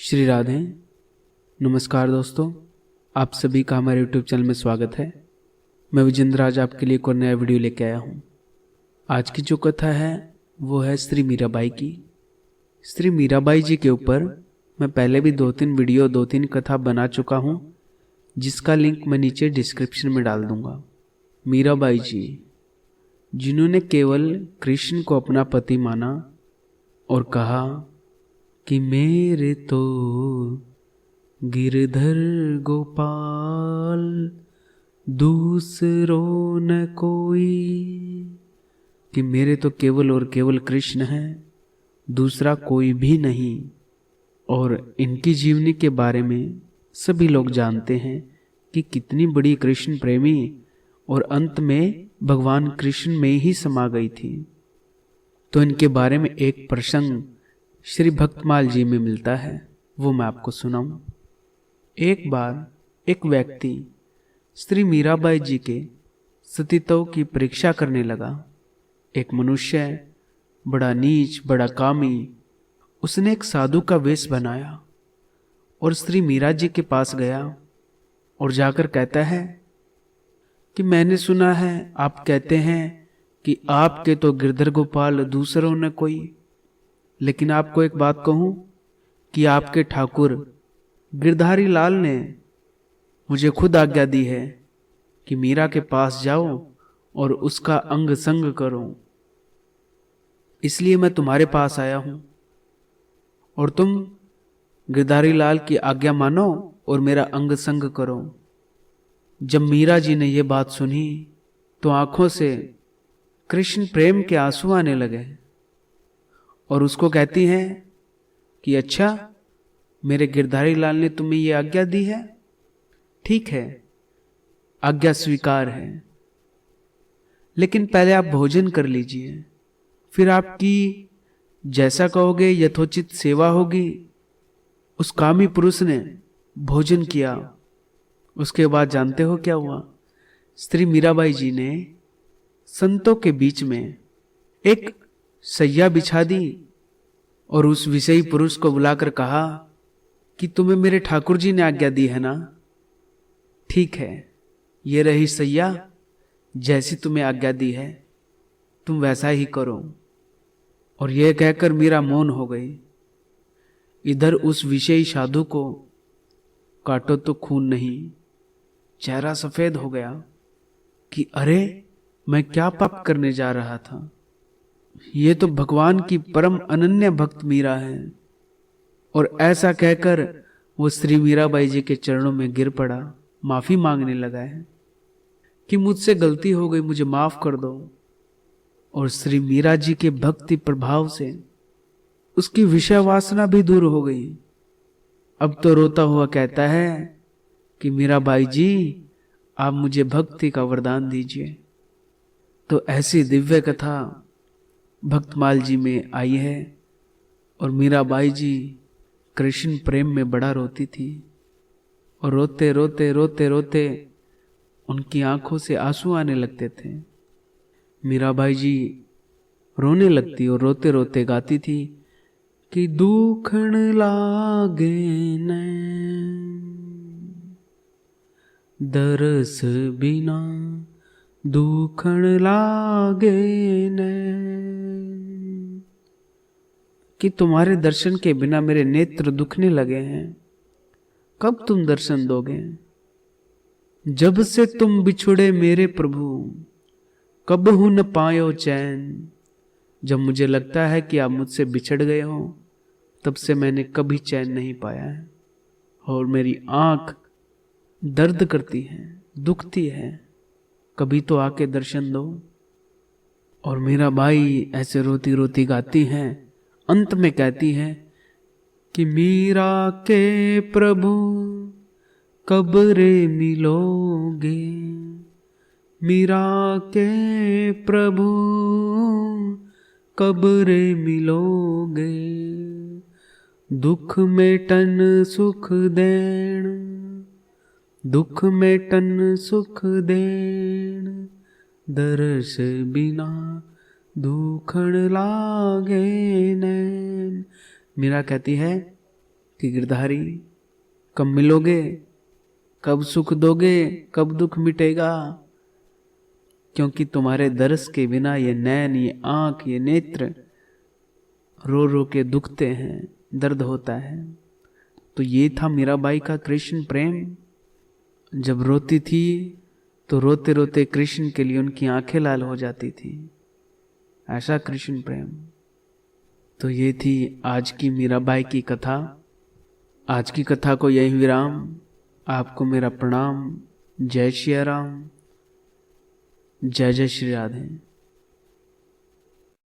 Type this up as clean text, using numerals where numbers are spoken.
श्री राधे। नमस्कार दोस्तों, आप सभी का हमारे YouTube चैनल में स्वागत है। मैं विजेंद्र आज आपके लिए एक और नया वीडियो लेके आया हूँ। आज की जो कथा है वो है श्री मीराबाई की। श्री मीराबाई जी के ऊपर मैं पहले भी दो तीन कथा बना चुका हूँ, जिसका लिंक मैं नीचे डिस्क्रिप्शन में डाल दूंगा। मीराबाई जी जिन्होंने केवल कृष्ण को अपना पति माना और कहा कि मेरे तो गिरधर गोपाल दूसरो न कोई, कि मेरे तो केवल और केवल कृष्ण है, दूसरा कोई भी नहीं। और इनकी जीवनी के बारे में सभी लोग जानते हैं कि कितनी बड़ी कृष्ण प्रेमी और अंत में भगवान कृष्ण में ही समा गई थी। तो इनके बारे में एक प्रसंग श्री भक्तमाल जी में मिलता है, वो मैं आपको सुनाऊं। एक बार एक व्यक्ति श्री मीराबाई जी के सतीत्व की परीक्षा करने लगा। एक मनुष्य बड़ा नीच, बड़ा कामी, उसने एक साधु का वेश बनाया और श्री मीरा जी के पास गया और जाकर कहता है कि मैंने सुना है आप कहते हैं कि आपके तो गिरधर गोपाल दूसरों न कोई, लेकिन आपको एक बात कहूं कि आपके ठाकुर गिरधारी लाल ने मुझे खुद आज्ञा दी है कि मीरा के पास जाओ और उसका अंग संग करो। इसलिए मैं तुम्हारे पास आया हूं और तुम गिरधारी लाल की आज्ञा मानो और मेरा अंग संग करो। जब मीरा जी ने यह बात सुनी तो आंखों से कृष्ण प्रेम के आंसू आने लगे और उसको कहती हैं कि अच्छा, मेरे गिरधारी लाल ने तुम्हें ये आज्ञा दी है, ठीक है, आज्ञा स्वीकार है, लेकिन पहले आप भोजन कर लीजिए, फिर आपकी जैसा कहोगे यथोचित सेवा होगी। उस कामी पुरुष ने भोजन किया। उसके बाद जानते हो क्या हुआ? श्री मीराबाई जी ने संतों के बीच में एक सैया बिछा दी और उस विषयी पुरुष को बुलाकर कहा कि तुम्हें मेरे ठाकुर जी ने आज्ञा दी है ना, ठीक है, ये रही सैया, जैसी तुम्हें आज्ञा दी है तुम वैसा ही करो। और यह कहकर मीरा मौन हो गई। इधर उस विषयी साधु को काटो तो खून नहीं, चेहरा सफेद हो गया कि अरे, मैं क्या पाप करने जा रहा था। ये तो भगवान की परम अनन्य भक्त मीरा है। और ऐसा कहकर वो श्री मीराबाई जी के चरणों में गिर पड़ा, माफी मांगने लगा है कि मुझसे गलती हो गई, मुझे माफ कर दो। और श्री मीरा जी के भक्ति प्रभाव से उसकी विषय वासना भी दूर हो गई। अब तो रोता हुआ कहता है कि मीराबाई जी, आप मुझे भक्ति का वरदान दीजिए। तो ऐसी दिव्य कथा भक्तमाल जी में आई है। और मीराबाई जी कृष्ण प्रेम में बड़ा रोती थी और रोते रोते रोते रोते उनकी आंखों से आंसू आने लगते थे। मीराबाई जी रोने लगती और रोते रोते गाती थी कि दुखण लागे न दरस बिना, दुखण लागे न, कि तुम्हारे दर्शन के बिना मेरे नेत्र दुखने लगे हैं, कब तुम दर्शन दोगे। जब से तुम बिछुड़े मेरे प्रभु, कब हूं न पायो चैन। जब मुझे लगता है कि आप मुझसे बिछड़ गए हो, तब से मैंने कभी चैन नहीं पाया है और मेरी आंख दर्द करती है, दुखती है, कभी तो आके दर्शन दो। और मीराबाई ऐसे रोती रोती गाती हैं, अंत में कहती हैं कि मीरा के प्रभु कब रे मिलोगे, मीरा के प्रभु कब रे मिलोगे, दुख में टन सुख देण, दुख में टन सुख देण, दर्श बिना दुखण लागे नैन। मीरा कहती है कि गिरधारी कब मिलोगे, कब सुख दोगे, कब दुख मिटेगा, क्योंकि तुम्हारे दर्श के बिना ये नैन, ये आंख, ये नेत्र रो रो के दुखते हैं, दर्द होता है। तो ये था मीराबाई का कृष्ण प्रेम। जब रोती थी तो रोते रोते कृष्ण के लिए उनकी आंखें लाल हो जाती थी, ऐसा कृष्ण प्रेम। तो ये थी आज की मीराबाई की कथा। आज की कथा को यही विराम। आपको मेरा प्रणाम। जय श्री राम, जय जय श्री राधे।